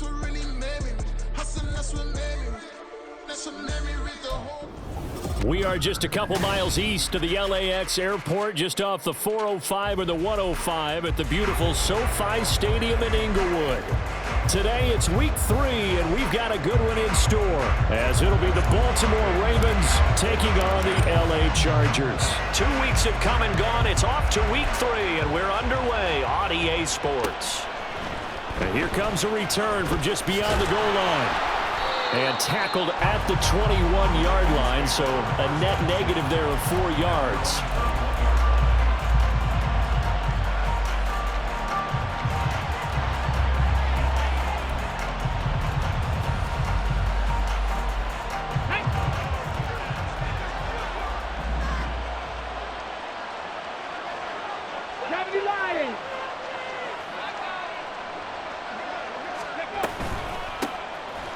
that's what really made me. Hustling, that's what made me. That's what made me read the whole. We are just a couple miles east of the LAX airport, just off the 405 or the 105 at the beautiful SoFi Stadium in Inglewood. Today it's week 3, and we've got a good one in store, as it'll be the Baltimore Ravens taking on the LA Chargers. 2 weeks have come and gone. It's off to week 3, and we're underway on EA Sports. And here comes a return from just beyond the goal line. And tackled at the 21-yard line, so a net negative there of 4 yards.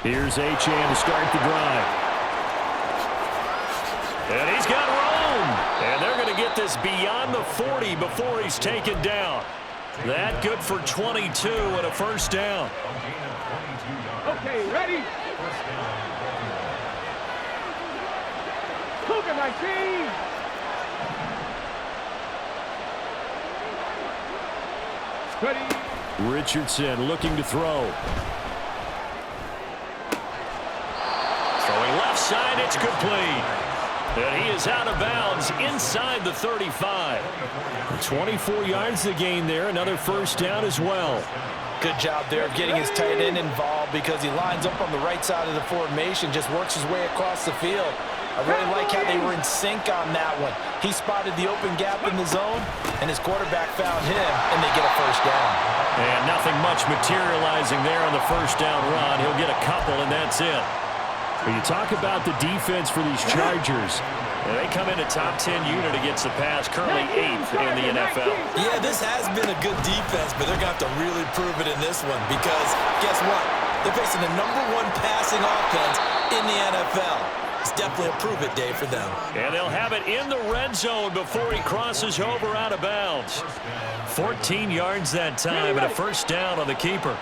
Here's Achane to start the drive. And he's got room. And they're going to get this beyond the 40 before he's taken down. That good for 22 and a first down. Okay, ready? Look at my team. Ready? Richardson looking to throw. Left side, it's complete. And he is out of bounds inside the 35. 24 yards to gain there. Another first down as well. Good job there of getting his tight end involved, because he lines up on the right side of the formation, just works his way across the field. I really like how they were in sync on that one. He spotted the open gap in the zone, and his quarterback found him, and they get a first down. And nothing much materializing there on the first down run. He'll get a couple, and that's it. When you talk about the defense for these Chargers, they come in a top 10 unit against the pass, currently 8th in the NFL. Yeah, this has been a good defense, but they're going to have to really prove it in this one, because guess what? They're facing the #1 passing offense in the NFL. It's definitely a prove-it day for them. And they'll have it in the red zone before he crosses over out of bounds. 14 yards that time and a first down on the keeper.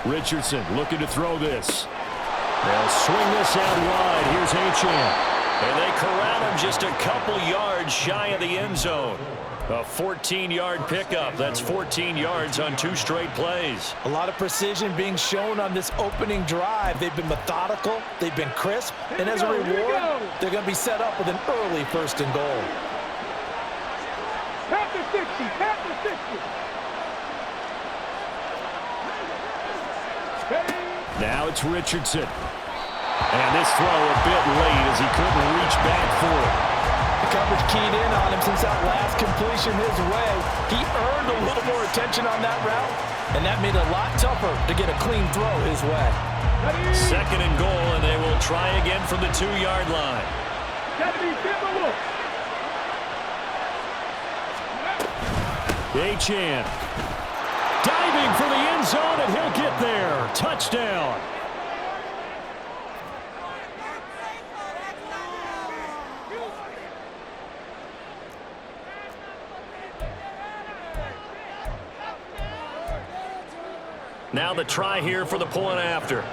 Richardson looking to throw this. They'll swing this out wide. Here's Achane. And they corral him just a couple yards shy of the end zone. A 14-yard pickup. That's 14 yards on 2 straight plays. A lot of precision being shown on this opening drive. They've been methodical. They've been crisp. And as a reward, they're going to be set up with an early 1st and goal. Tap the 60. Tap the 60. Now it's Richardson. And this throw a bit late as he couldn't reach back for it. The coverage keyed in on him since that last completion his way. He earned a little more attention on that route, and that made it a lot tougher to get a clean throw his way. 2nd and goal, and they will try again from the 2-yard line. Achane. Diving for the end zone, and he'll get there. Touchdown. Now the try here for the point after.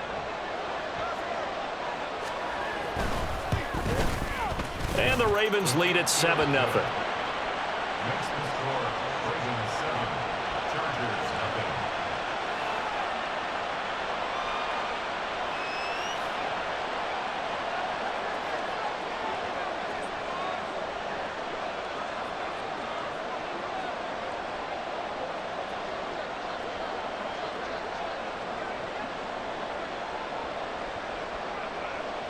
And the Ravens lead at 7-0.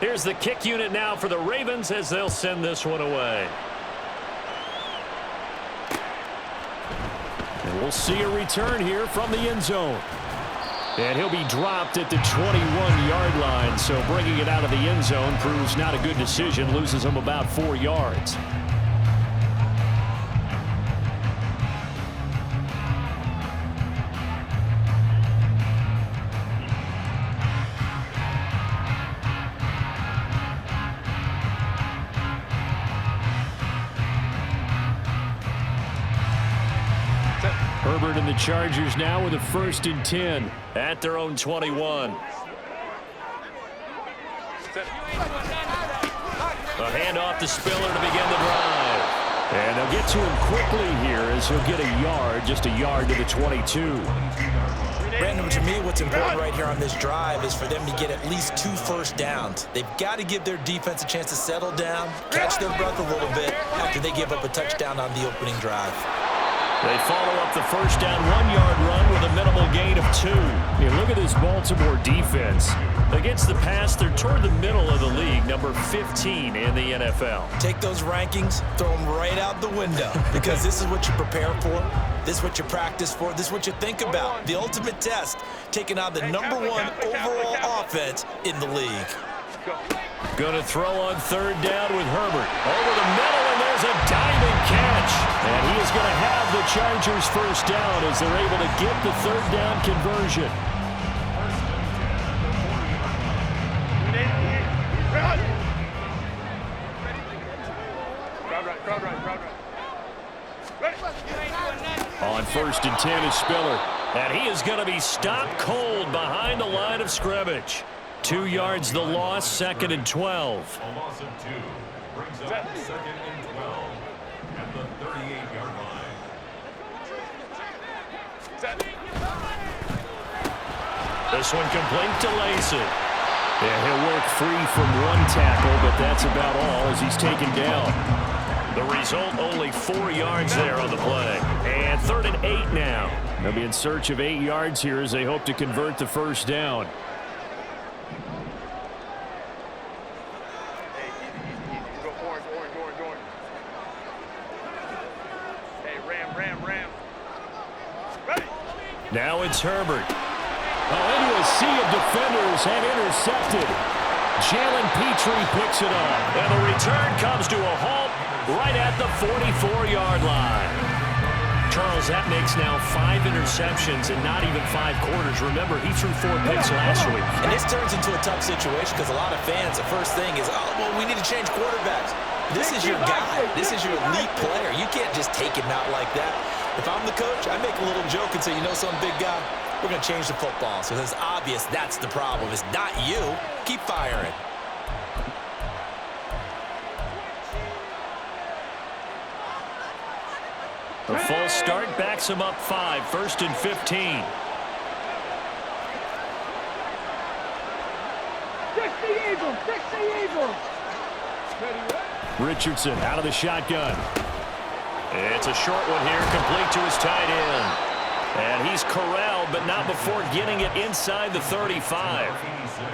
Here's the kick unit now for the Ravens as they'll send this one away. And we'll see a return here from the end zone. And he'll be dropped at the 21-yard line, so bringing it out of the end zone proves not a good decision, loses him about 4 yards. Herbert and the Chargers now with a 1st and 10 at their own 21. A handoff to Spiller to begin the drive. And they'll get to him quickly here as he'll get a yard, just a yard to the 22. Brandon, to me, what's important right here on this drive is for them to get at least 2 first downs. They've got to give their defense a chance to settle down, catch their breath a little bit after they give up a touchdown on the opening drive. They follow up the first down 1-yard run with a minimal gain of 2. Yeah, look at this Baltimore defense. Against the pass, they're toward the middle of the league, number 15 in the NFL. Take those rankings, throw them right out the window, because this is what you prepare for, this is what you practice for, this is what you think about. The ultimate test, taking on the number 1 overall offense in the league. Going to throw on 3rd down with Herbert. Over the middle, and there's a diving catch. And he is going to have the Chargers first down as they're able to get the 3rd down conversion. On 1st and 10 is Spiller. And he is going to be stopped cold behind the line of scrimmage. 2 yards the loss, 2nd and 12. A loss of 2 brings up 2nd and 12 at the 38-yard line. This one complete to Lacy. Yeah, he'll work free from 1 tackle, but that's about all as he's taken down. The result, only 4 yards there on the play. And 3rd and 8 now. They'll be in search of 8 yards here as they hope to convert the first down. Now it's Herbert. Into a sea of defenders and intercepted. Jalen Petrie picks it up. And the return comes to a halt right at the 44-yard line. Charles, that makes now 5 interceptions in not even 5 quarters. Remember, he threw 4 picks last week. And this turns into a tough situation because a lot of fans, the first thing is, oh, well, we need to change quarterbacks. This is your guy. This is your elite player. You can't just take him out like that. If I'm the coach, I make a little joke and say, you know, some big guy, we're going to change the football. So it's obvious that's the problem. It's not you. Keep firing. A false start backs him up 5, 1st and 15. 60 Eagles, 60 Eagles. Richardson out of the shotgun. It's a short one here, complete to his tight end. And he's corralled, but not before getting it inside the 35.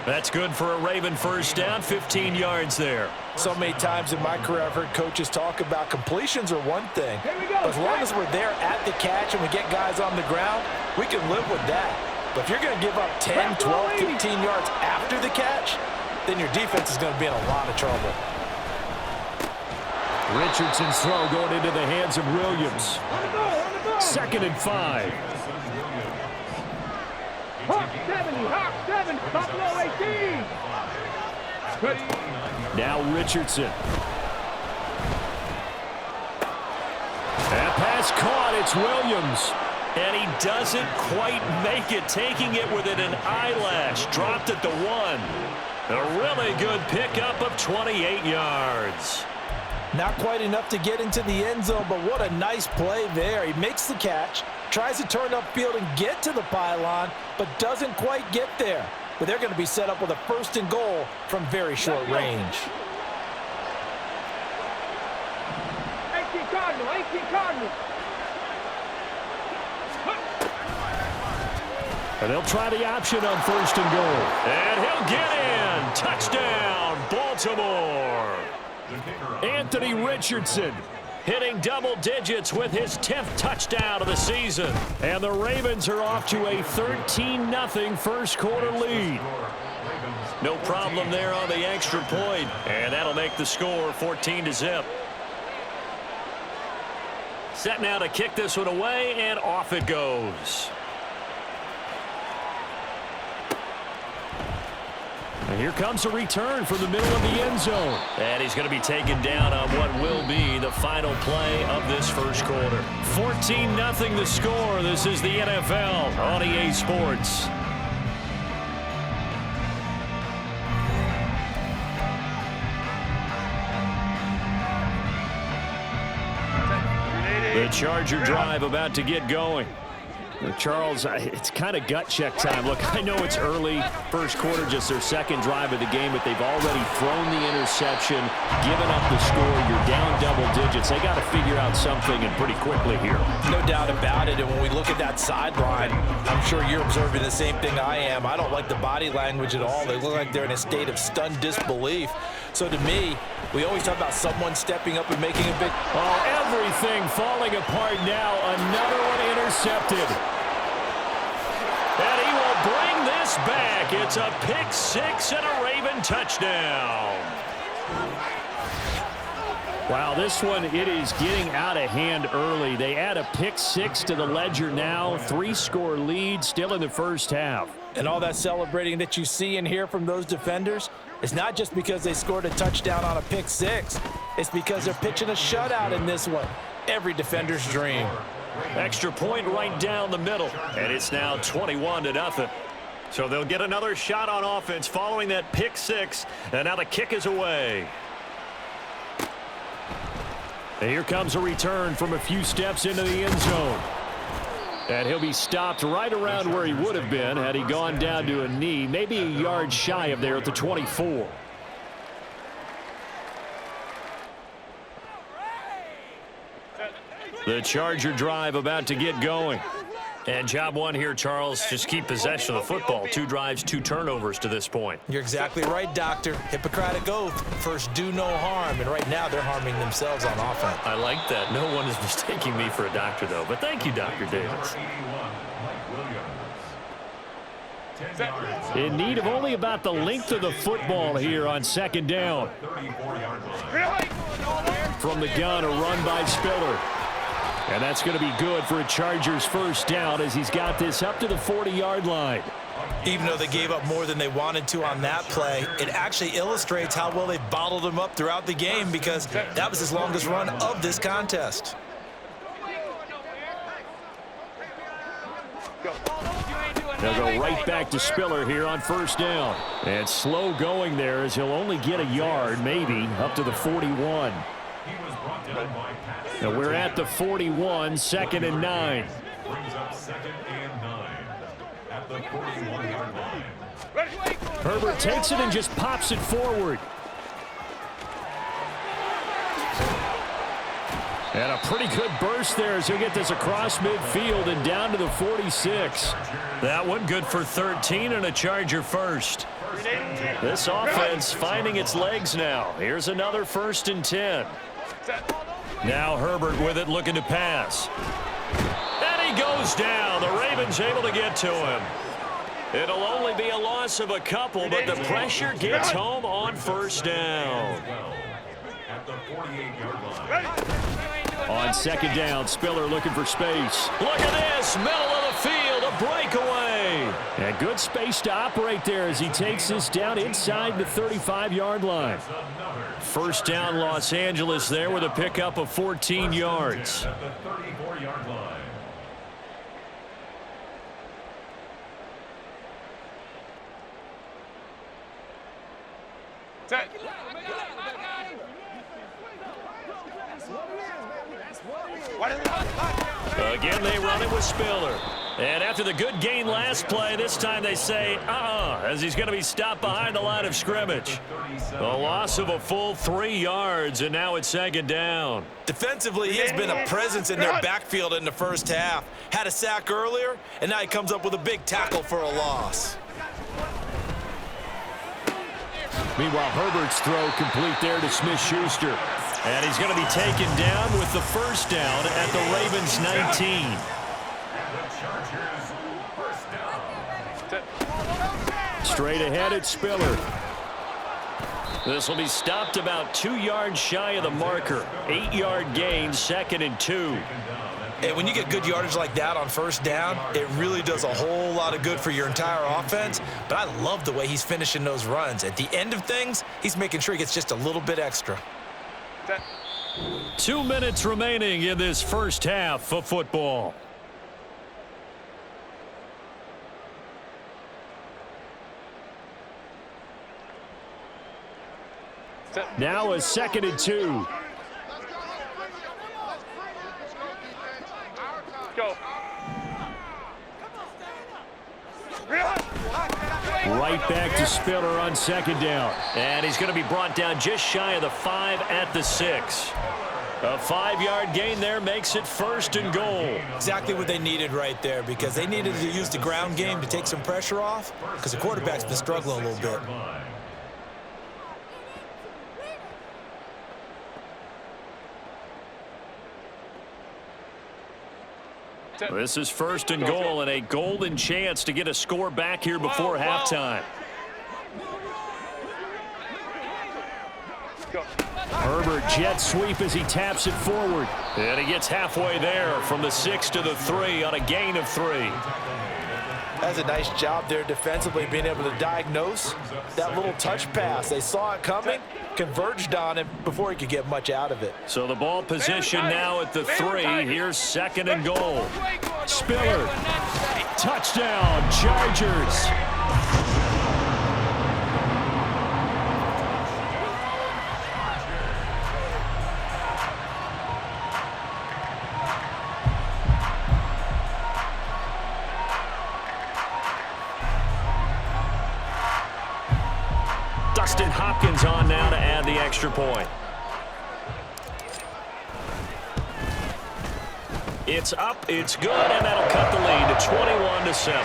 That's good for a Raven first down, 15 yards there. So many times in my career I've heard coaches talk about completions are one thing. But as long as we're there at the catch and we get guys on the ground, we can live with that. But if you're going to give up 10, 12, 15 yards after the catch, then your defense is going to be in a lot of trouble. Richardson's throw going into the hands of Williams. 2nd and 5. Hawk 70, Hawk 7, Buffalo 18. Now Richardson. That pass caught. It's Williams. And he doesn't quite make it, taking it within an eyelash. Dropped at the 1. A really good pickup of 28 yards. Not quite enough to get into the end zone, but what a nice play there. He makes the catch, tries to turn upfield and get to the pylon, but doesn't quite get there. But they're going to be set up with a 1st and goal from very short range. 18 Cardinal, 18 Cardinal. And they'll try the option on 1st and goal. And he'll get in. Touchdown, Baltimore. Anthony Richardson hitting double digits with his 10th touchdown of the season. And the Ravens are off to a 13-0 first quarter lead. No problem there on the extra point. And that'll make the score 14-0. Set now to kick this one away, and off it goes. And here comes a return from the middle of the end zone. And he's going to be taken down on what will be the final play of this first quarter. 14-0 the score. This is the NFL on EA Sports. The Charger drive about to get going. Charles, it's kind of gut check time. Look, I know it's early, first quarter, just their second drive of the game, but they've already thrown the interception, given up the score. You're down double digits. They got to figure out something, and pretty quickly here. No doubt about it, and when we look at that sideline, I'm sure you're observing the same thing I am. I don't like the body language at all. They look like they're in a state of stunned disbelief. So to me, we always talk about someone stepping up and making a big... Oh, everything falling apart now. Another one intercepted. And he will bring this back. It's a pick six and a Raven touchdown. Wow, this one, it is getting out of hand early. They add a pick six to the ledger now. 3-score lead still in the first half. And all that celebrating that you see and hear from those defenders, it's not just because they scored a touchdown on a pick six. It's because they're pitching a shutout in this one. Every defender's dream. Extra point right down the middle. And it's now 21-0. So they'll get another shot on offense following that pick six. And now the kick is away. And here comes a return from a few steps into the end zone. And he'll be stopped right around where he would have been had he gone down to a knee, maybe a yard shy of there at the 24. The Charger drive about to get going. And job one here, Charles, just keep possession of the football. 2 drives, 2 turnovers to this point. You're exactly right, Doctor. Hippocratic oath. First, do no harm. And right now, they're harming themselves on offense. I like that. No one is mistaking me for a doctor, though. But thank you, Dr. Davis. In need of only about the length of the football here on second down. From the gun, a run by Spiller. And that's going to be good for a Chargers first down as he's got this up to the 40-yard line. Even though they gave up more than they wanted to on that play, it actually illustrates how well they've bottled them up throughout the game because that was his longest run of this contest. They'll go right back to Spiller here on first down. And slow going there as he'll only get a yard, maybe, up to the 41. Now we're at the 41, 2nd and 9. Brings up 2nd and 9 at the 41-yard line. Herbert takes it and just pops it forward. And a pretty good burst there as he'll get this across midfield and down to the 46. That one good for 13 and a Charger first. This offense finding its legs now. Here's another 1st and 10. Now Herbert with it, looking to pass. And he goes down. The Ravens able to get to him. It'll only be a loss of a couple, but the pressure gets home on first down. At the 48-yard line. On second down, Spiller looking for space. Look at this, middle of the field, a breakaway. And good space to operate there as he takes this down inside the 35-yard line. First down, Los Angeles there with a pickup of 14 yards. At the 34-yard line. Again, they run it with Spiller. And after the good gain last play, this time they say, as he's going to be stopped behind the line of scrimmage. A loss of a full 3 yards, and now it's 2nd down. Defensively, he has been a presence in their backfield in the first half. Had a sack earlier, and now he comes up with a big tackle for a loss. Meanwhile, Herbert's throw complete there to Smith-Schuster. And he's going to be taken down with the first down at the Ravens 19. Straight ahead at Spiller. This will be stopped about 2 yards shy of the marker. 8-yard gain, 2nd and 2. And when you get good yardage like that on first down, it really does a whole lot of good for your entire offense. But I love the way he's finishing those runs. At the end of things, he's making sure he gets just a little bit extra. 2 minutes remaining in this first half of football. Now a 2nd and 2. Go. Right back to Spiller on 2nd down. And he's going to be brought down just shy of the 5 at the 6. A 5-yard gain there makes it 1st and goal. Exactly what they needed right there, because they needed to use the ground game to take some pressure off, because the quarterback's been struggling a little bit. This is 1st and goal, and a golden chance to get a score back here before halftime. Herbert jet sweep as he taps it forward. And he gets halfway there from the 6 to the 3 on a gain of 3. That's a nice job there defensively, being able to diagnose that little touch pass. They saw it coming, converged on him before he could get much out of it. So the ball position now at the 3. Here's 2nd and goal. Spiller. Touchdown, Chargers. Hopkins on now to add the extra point. It's up, it's good, and that'll cut the lead to 21-7.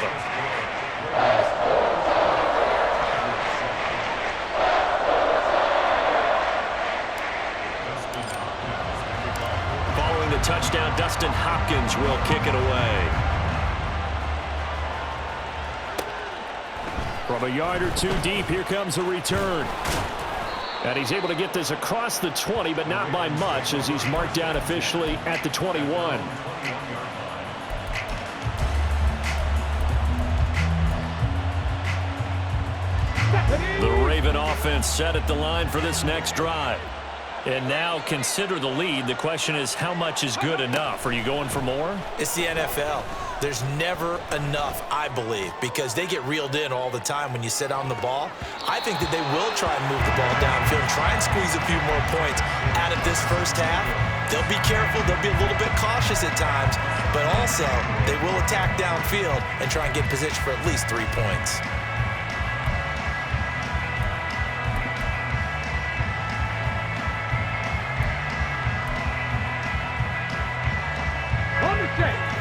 Following the touchdown, Dustin Hopkins will kick it away. From a yard or 2 deep, here comes a return. And he's able to get this across the 20, but not by much, as he's marked down officially at the 21. The Raven offense set at the line for this next drive. And now consider the lead. The question is, how much is good enough? Are you going for more? It's the NFL. There's never enough, I believe, because they get reeled in all the time when you sit on the ball. I think that they will try and move the ball downfield, try and squeeze a few more points out of this first half. They'll be careful. They'll be a little bit cautious at times, but also they will attack downfield and try and get in position for at least 3 points.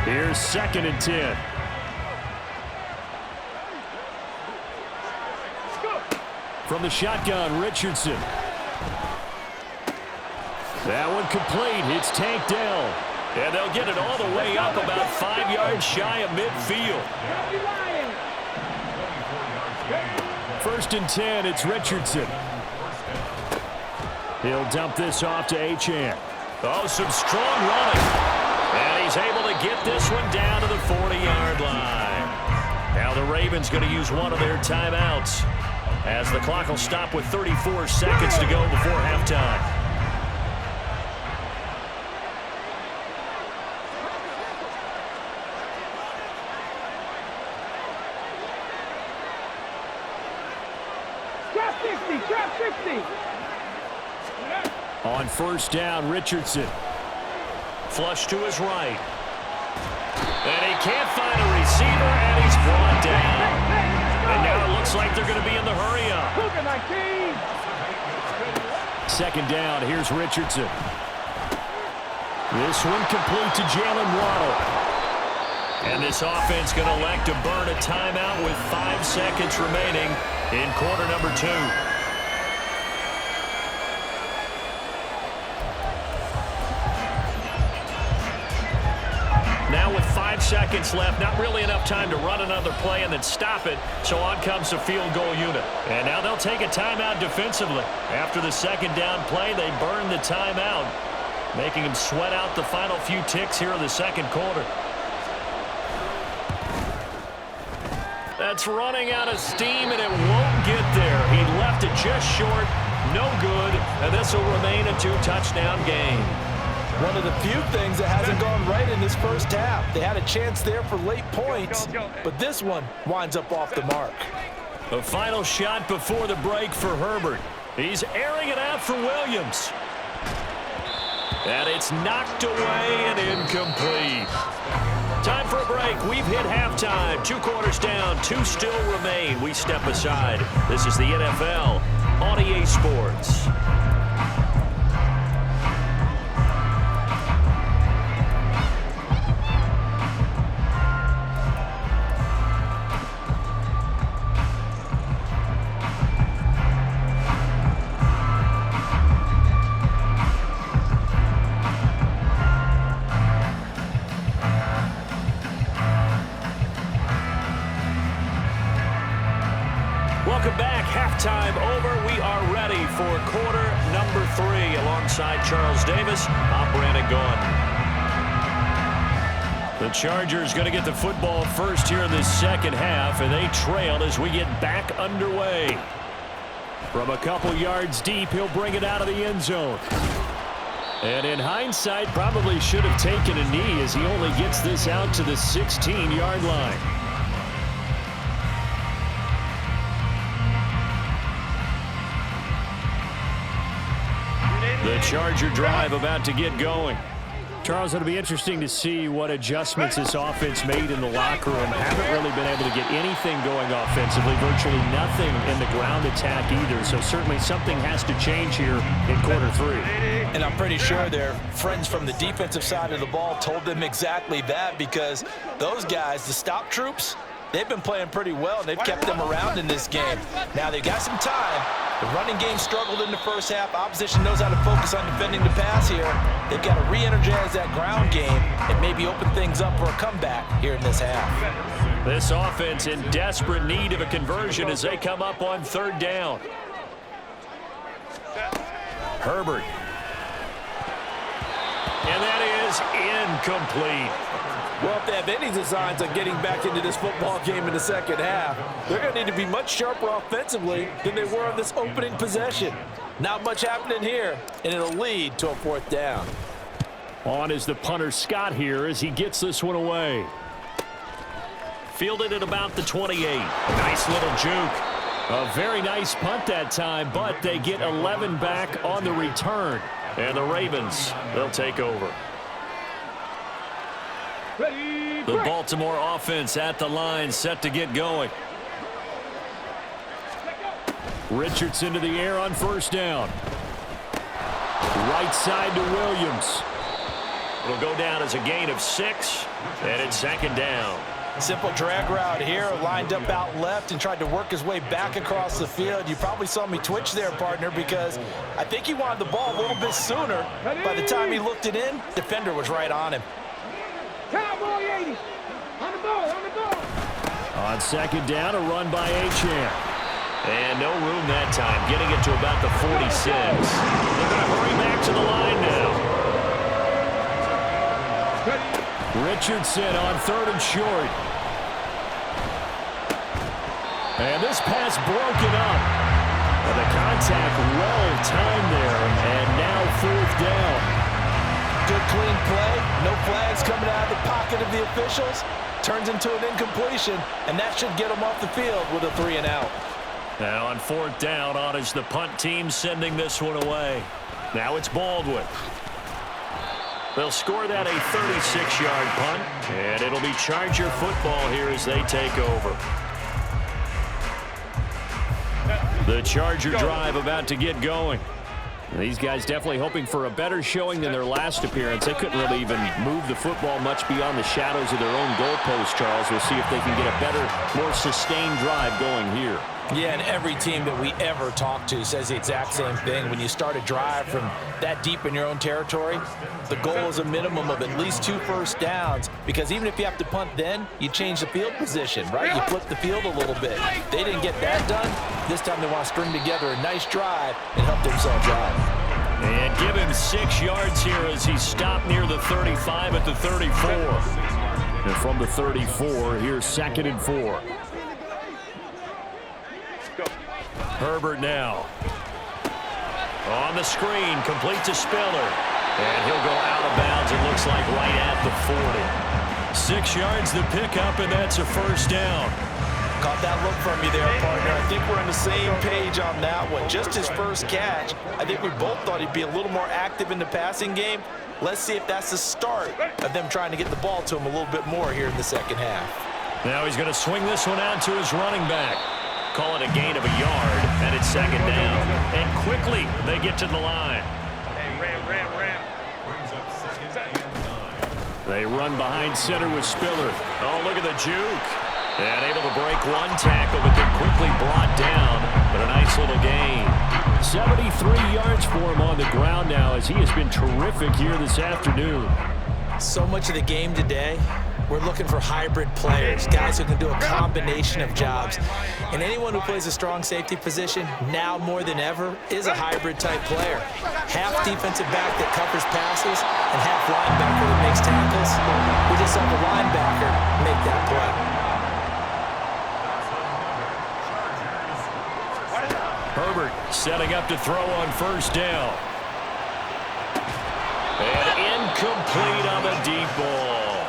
Here's 2nd and 10. From the shotgun, Richardson. That one complete. It's tanked down. And they'll get it all the way up about 5 yards shy of midfield. 1st and 10, it's Richardson. He'll dump this off to Achane. Oh, some strong running. And he's able to get this one down to the 40-yard line. Now the Ravens going to use one of their timeouts, as the clock will stop with 34 seconds to go before halftime. Trap 60. On 1st down, Richardson. Flush to his right. And he can't find a receiver, and he's brought down. And now it looks like they're going to be in the hurry-up. 2nd down, here's Richardson. This one complete to Jalen Waddle. And this offense going to elect to burn a timeout with 5 seconds remaining in quarter number 2. Now with 5 seconds left, not really enough time to run another play and then stop it, so on comes the field goal unit. And now they'll take a timeout defensively. After the 2nd down play, they burn the timeout. making him sweat out the final few ticks here in the second quarter. That's running out of steam, and it won't get there. He left it just short, no good, and this will remain a 2-touchdown game. One of the few things that hasn't gone right in this first half. They had a chance there for late points, but this one winds up off the mark. The final shot before the break for Herbert. He's airing it out for Williams. And it's knocked away and incomplete. Time for a break. We've hit halftime. 2 quarters down, 2 still remain. We step aside. This is the NFL on EA Sports. Welcome back. Halftime over. We are ready for quarter number 3. Alongside Charles Davis, I'm Brandon Gaudin. The Chargers going to get the football first here in this second half, and they trail as we get back underway. From a couple yards deep, he'll bring it out of the end zone. And in hindsight, probably should have taken a knee as he only gets this out to the 16-yard line. The Charger drive about to get going. Charles, it'll be interesting to see what adjustments this offense made in the locker room. Haven't really been able to get anything going offensively, virtually nothing in the ground attack either. So certainly something has to change here in quarter 3. And I'm pretty sure their friends from the defensive side of the ball told them exactly that, because those guys, the stop troops, they've been playing pretty well, and they've kept them around in this game. Now they've got some time. The running game struggled in the first half. Opposition knows how to focus on defending the pass here. They've got to re-energize that ground game and maybe open things up for a comeback here in this half. This offense in desperate need of a conversion as they come up on 3rd down. Herbert. And that is incomplete. Well, if they have any designs on getting back into this football game in the second half, they're going to need to be much sharper offensively than they were on this opening possession. Not much happening here, and it'll lead to a 4th down. On is the punter Scott here as he gets this one away. Fielded at about the 28. Nice little juke. A very nice punt that time, but they get 11 back on the return. And the Ravens, they'll take over. The Baltimore offense at the line, set to get going. Richardson to the air on 1st down. Right side to Williams. It'll go down as a gain of 6, and it's 2nd down. Simple drag route here, lined up out left and tried to work his way back across the field. You probably saw me twitch there, partner, because I think he wanted the ball a little bit sooner. By the time he looked it in, defender was right on him. Cowboy 80. On the ball, on the ball. On 2nd down, a run by Achane. And no room that time, getting it to about the 46. They're going to hurry back to the line now. Richardson on 3rd and short. And this pass broken up. And the contact well timed there. And now 4th down. Good clean play. No flags coming out of the pocket of the officials. Turns into an incompletion, and that should get them off the field with a 3 and out. Now on 4th down, on is the punt team sending this one away. Now it's Baldwin. They'll score that a 36-yard punt, and it'll be Charger football here as they take over. The Charger drive about to get going. These guys definitely hoping for a better showing than their last appearance. They couldn't really even move the football much beyond the shadows of their own goalpost, Charles. We'll see if they can get a better, more sustained drive going here. Yeah, and every team that we ever talk to says the exact same thing. When you start a drive from that deep in your own territory, the goal is a minimum of at least 2 first downs, because even if you have to punt then, you change the field position, right? You flip the field a little bit. They didn't get that done. This time they want to string together a nice drive and help themselves out. And give him 6 yards here as he stopped near the 35 at the 34. And from the 34, here's 2nd and 4. Herbert now. On the screen, complete to Spiller. And he'll go out of bounds, it looks like, right at the 40. 6 yards the pickup, and that's a first down. Caught that look from you there, partner. I think we're on the same page on that one. Just his first catch. I think we both thought he'd be a little more active in the passing game. Let's see if that's the start of them trying to get the ball to him a little bit more here in the second half. Now he's going to swing this one out to his running back. Call it a gain of a yard, and it's 2nd down. And quickly, they get to the line. They run behind center with Spiller. Oh, look at the juke. And able to break one tackle, but then quickly brought down. But a nice little gain. 73 yards for him on the ground now, as he has been terrific here this afternoon. So much of the game today, we're looking for hybrid players, guys who can do a combination of jobs. And anyone who plays a strong safety position, now more than ever, is a hybrid type player. Half defensive back that covers passes and half linebacker that makes tackles. We just saw the linebacker make that play. Herbert setting up to throw on first down. And incomplete on the deep ball.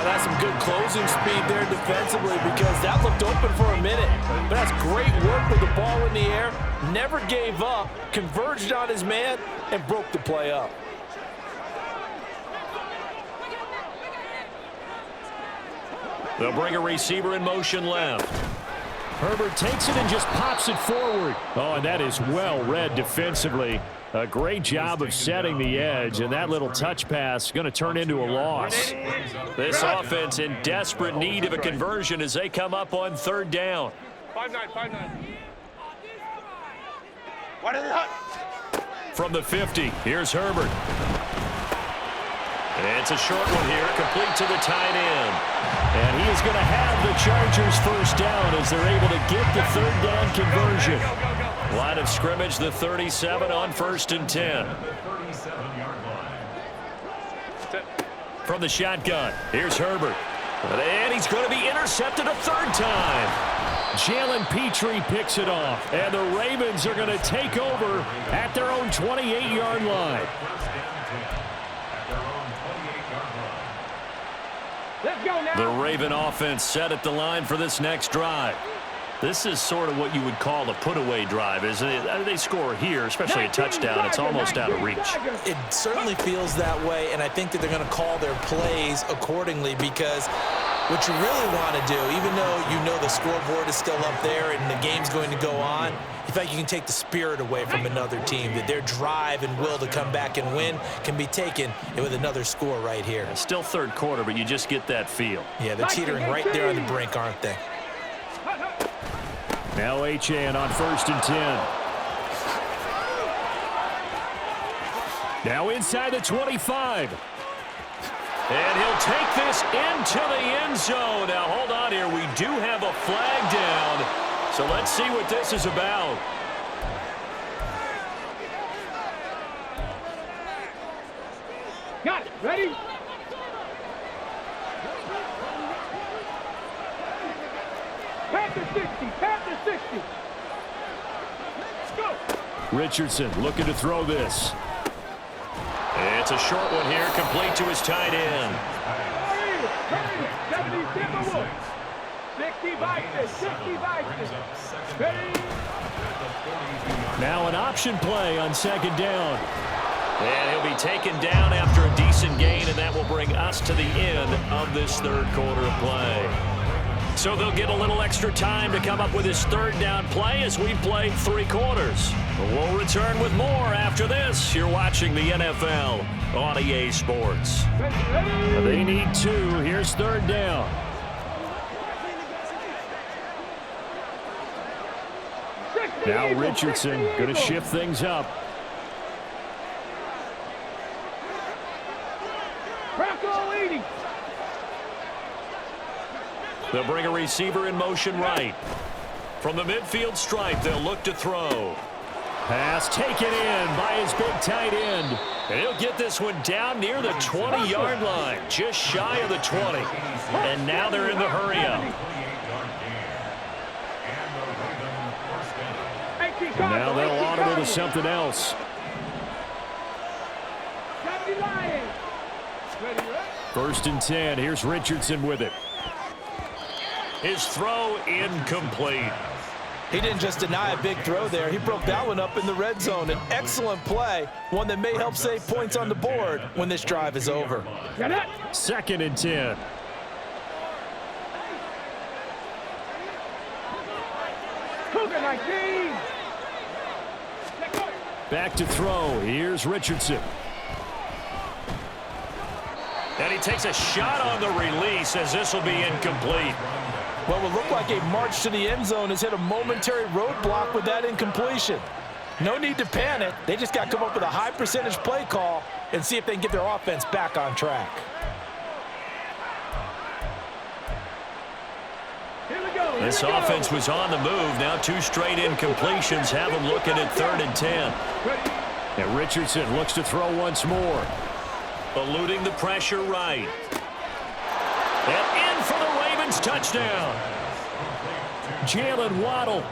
That's some good closing speed there defensively, because that looked open for a minute. But that's great work with the ball in the air. Never gave up, converged on his man, and broke the play up. They'll bring a receiver in motion left. Herbert takes it and just pops it forward. Oh, and that is well read defensively. A great job of setting the edge, and that little touch pass going to turn into a loss. This offense in desperate need of a conversion as they come up on 3rd down. 5-9. From the 50, here's Herbert. And it's a short one here, complete to the tight end. And he is going to have the Chargers first down as they're able to get the 3rd down conversion. Line of scrimmage, the 37 on 1st and 10. From the shotgun, here's Herbert. And he's going to be intercepted a 3rd time. Jalen Petrie picks it off. And the Ravens are going to take over at their own 28-yard line. The Raven offense set at the line for this next drive. This is sort of what you would call a put-away drive, isn't it? They score here, especially a touchdown. It's almost out of reach. It certainly feels that way, and I think that they're going to call their plays accordingly, because what you really want to do, even though you know the scoreboard is still up there and the game's going to go on, in fact, you can take the spirit away from another team, that their drive and will to come back and win can be taken with another score right here. It's still 3rd quarter, but you just get that feel. Yeah, they're teetering right there on the brink, aren't they? Now H.A.N. on 1st and 10. Now inside the 25. And he'll take this into the end zone. Now, hold on here. We do have a flag down. So let's see what this is about. Got it. Ready? Past the 60. Go. Richardson looking to throw this. It's a short one here, complete to his tight end. 65. Now an option play on 2nd down. And he'll be taken down after a decent gain, and that will bring us to the end of this 3rd quarter of play. So they'll get a little extra time to come up with his 3rd down play as we've played 3 quarters. We'll return with more after this. You're watching the NFL on EA Sports. They need 2. Here's 3rd down. Now Richardson going to shift things up. They'll bring a receiver in motion right. From the midfield stripe, they'll look to throw. Pass taken in by his big tight end. And he'll get this one down near the 20-yard line, just shy of the 20. And now they're in the hurry-up. And now they'll audible to something else. First and 10. Here's Richardson with it. His throw incomplete. He didn't just deny a big throw there. He broke that one up in the red zone. An excellent play, one that may help save points on the board when this drive is over. Second and 10. Back to throw. Here's Richardson. And he takes a shot on the release as this will be incomplete. What will look like a march to the end zone has hit a momentary roadblock with that incompletion. No need to panic. They just got to come up with a high percentage play call and see if they can get their offense back on track. This offense was on the move. Now 2 straight incompletions have them looking at 3rd and 10. And Richardson looks to throw once more. Eluding the pressure right. And in for the Ravens touchdown. Jalen Waddle,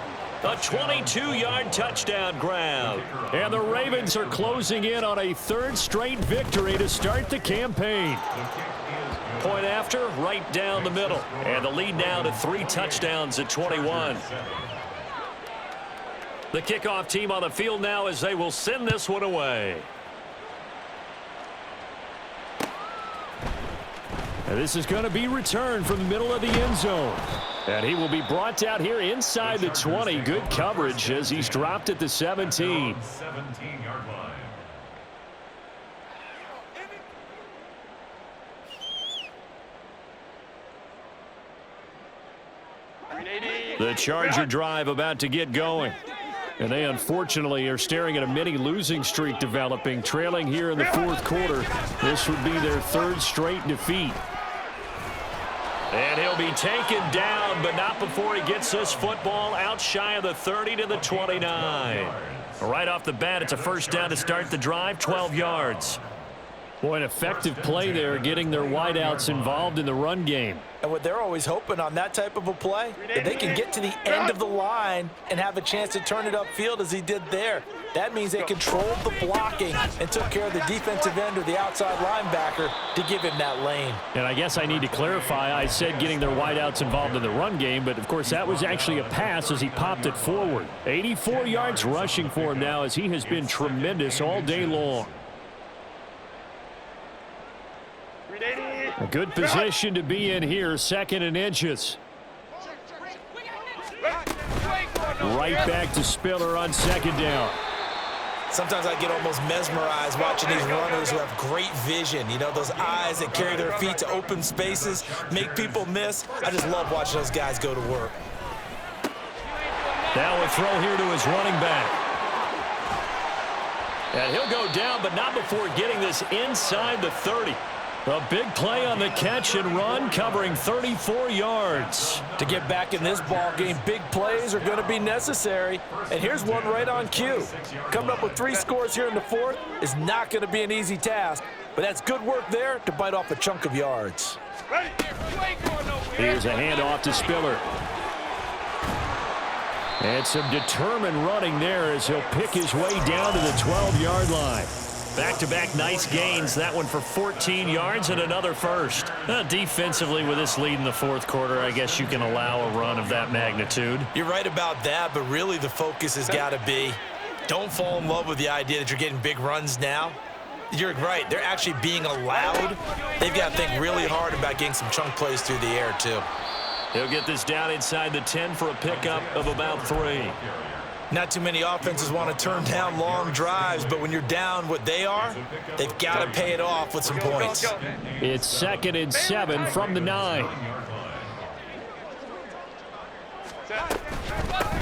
a 22-yard touchdown grab. And the Ravens are closing in on a 3rd straight victory to start the campaign. Point after, right down the middle. And the lead now to 3 touchdowns at 21. The kickoff team on the field now as they will send this one away. And this is going to be returned from the middle of the end zone. And he will be brought out here inside the 20. Good coverage as he's dropped at the 17. 17-yard line. The Charger drive about to get going. And they unfortunately are staring at a mini losing streak developing, trailing here in the 4th quarter. This would be their 3rd straight defeat. And he'll be taken down, but not before he gets this football out shy of the 30 to the 29. Right off the bat, it's a first down to start the drive, 12 yards. Boy, an effective play there, getting their wideouts involved in the run game. And what they're always hoping on that type of a play, if they can get to the end of the line and have a chance to turn it upfield as he did there. That means they controlled the blocking and took care of the defensive end or the outside linebacker to give him that lane. And I guess I need to clarify, I said getting their wideouts involved in the run game, but of course that was actually a pass as he popped it forward. 84 yards rushing for him now as he has been tremendous all day long. A good position to be in here, 2nd and inches. Right back to Spiller on 2nd down. Sometimes I get almost mesmerized watching these runners who have great vision. You know, those eyes that carry their feet to open spaces, make people miss. I just love watching those guys go to work. Now a throw here to his running back. And he'll go down, but not before getting this inside the 30. A big play on the catch and run, covering 34 yards. To get back in this ball game, big plays are going to be necessary. And here's one right on cue. Coming up with 3 scores here in the 4th is not going to be an easy task, but that's good work there to bite off a chunk of yards. Here's a handoff to Spiller. And some determined running there as he'll pick his way down to the 12-yard line. Back-to-back nice gains. That one for 14 yards and another first. Defensively, with this lead in the 4th quarter, I guess you can allow a run of that magnitude. You're right about that, but really the focus has got to be don't fall in love with the idea that you're getting big runs now. You're right. They're actually being allowed. They've got to think really hard about getting some chunk plays through the air, too. He'll get this down inside the 10 for a pickup of about 3. Not too many offenses want to turn down long drives, but when you're down what they are, they've got to pay it off with some points. It's 2nd and 7 from the 9.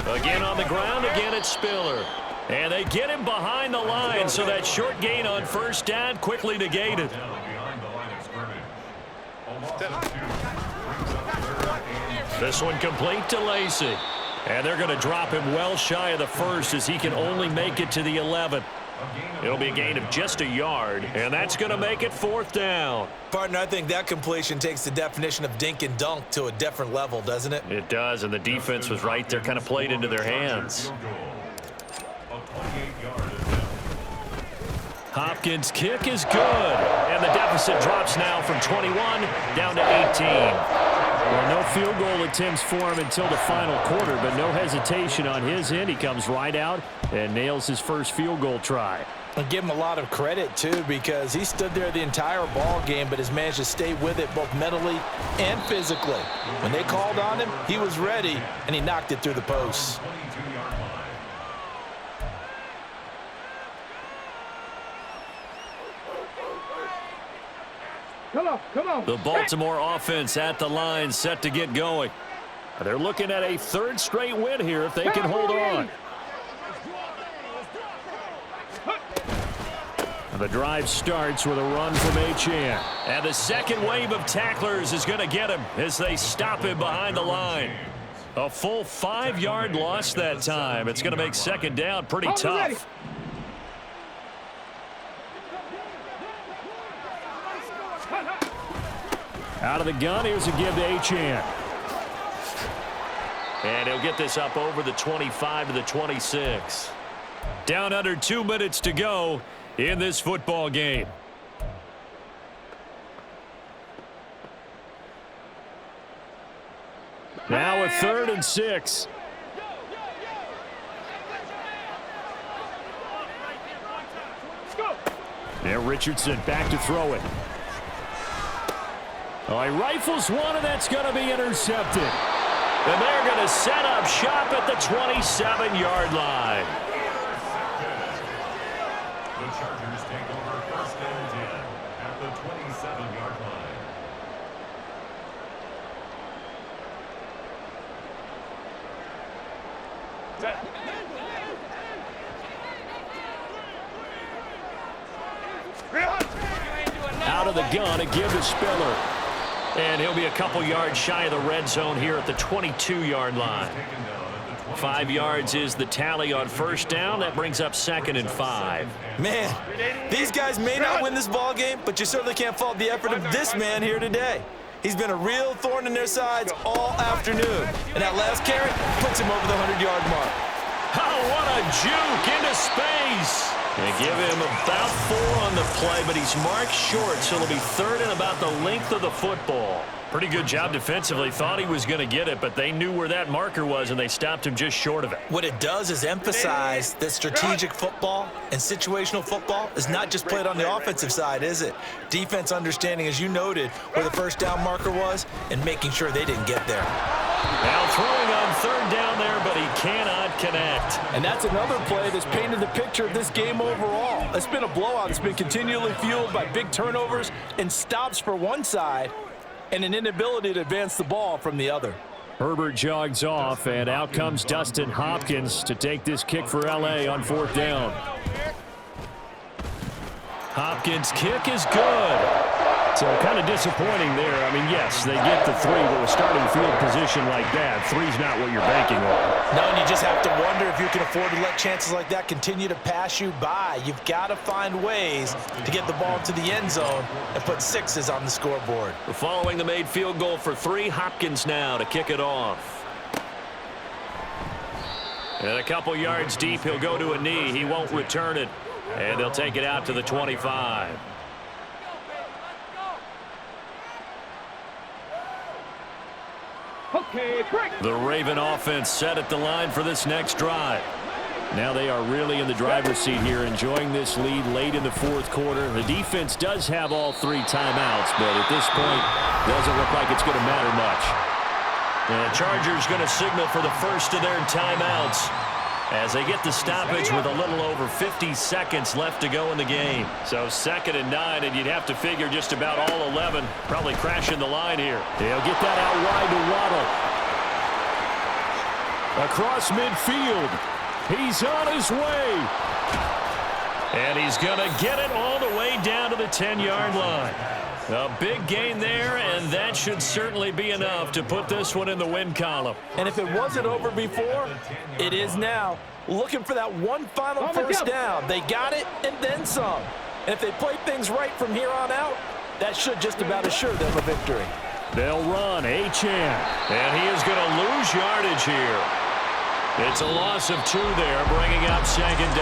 Again on the ground, again it's Spiller. And they get him behind the line, so that short gain on first down quickly negated. This one complete to Lacey. And they're going to drop him well shy of the first as he can only make it to the 11. It'll be a gain of just a yard, and that's going to make it 4th down. Partner, I think that completion takes the definition of dink and dunk to a different level, doesn't it? It does, and the defense was right there, kind of played into their hands. Hopkins' kick is good, and the deficit drops now from 21 down to 18. Well, no field goal attempts for him until the final quarter, but no hesitation on his end. He comes right out and nails his first field goal try. And give him a lot of credit, too, because he stood there the entire ball game, but has managed to stay with it both mentally and physically. When they called on him, he was ready, and he knocked it through the posts. Come on, come on. The Baltimore offense at the line, set to get going. They're looking at a 3rd straight win here if they can hold on. The drive starts with a run from Achane. And the second wave of tacklers is going to get him as they stop him behind the line. A full 5-yard loss that time. It's going to make 2nd down pretty tough. Out of the gun, here's a give to Achane. And he'll get this up over the 25 to the 26. Down under 2 minutes to go in this football game. Now a 3rd and 6. And Richardson back to throw it. Oh, he rifles one, and that's going to be intercepted. And they're going to set up shop at the 27-yard line. The Chargers take over 1st and 10 at the 27-yard line. Out of the gun, a give to Spiller. And he'll be a couple yards shy of the red zone here at the 22-yard line. 5 yards is the tally on 1st down. That brings up 2nd and 5. Man, these guys may not win this ball game, but you certainly can't fault the effort of this man here today. He's been a real thorn in their sides all afternoon. And that last carry puts him over the 100-yard mark. Oh, what a juke into space. They give him about 4 on the play, but he's marked short, so it'll be 3rd and about the length of the football. Pretty good job defensively. Thought he was going to get it, but they knew where that marker was, and they stopped him just short of it. What it does is emphasize that strategic football and situational football is not just played on the offensive side, is it? Defense understanding, as you noted, where the 1st down marker was and making sure they didn't get there. Now throwing on 3rd down there, but he cannot connect. And that's another play that's painted the picture of this game overall. It's been a blowout. It's been continually fueled by big turnovers and stops for one side and an inability to advance the ball from the other. Herbert jogs off, and out comes Dustin Hopkins to take this kick for L.A. on 4th down. Hopkins' kick is good. So kind of disappointing there. I mean, yes, they get the 3, but with starting field position like that, 3's not what you're banking on. No, and you just have to wonder if you can afford to let chances like that continue to pass you by. You've got to find ways to get the ball to the end zone and put 6s on the scoreboard. Following the made field goal for 3, Hopkins now to kick it off. And a couple yards deep, he'll go to a knee. He won't return it, and they'll take it out to the 25. Okay, break. The Raven offense set at the line for this next drive. Now they are really in the driver's seat here, enjoying this lead late in the 4th quarter. The defense does have all 3 timeouts, but at this point, doesn't look like it's going to matter much. The Chargers going to signal for the first of their timeouts as they get the stoppage with a little over 50 seconds left to go in the game. So 2nd and 9, and you'd have to figure just about all 11 probably crashing the line here. They'll get that out wide to Waddle. Across midfield. He's on his way. And he's going to get it all the way down to the 10-yard line. A big gain there, and that should certainly be enough to put this one in the win column. And if it wasn't over before, it is now. Looking for that one final first down. They got it and then some. And if they play things right from here on out, that should just about assure them a victory. They'll run Achane, and he is going to lose yardage here. It's a loss of 2 there, bringing up second down.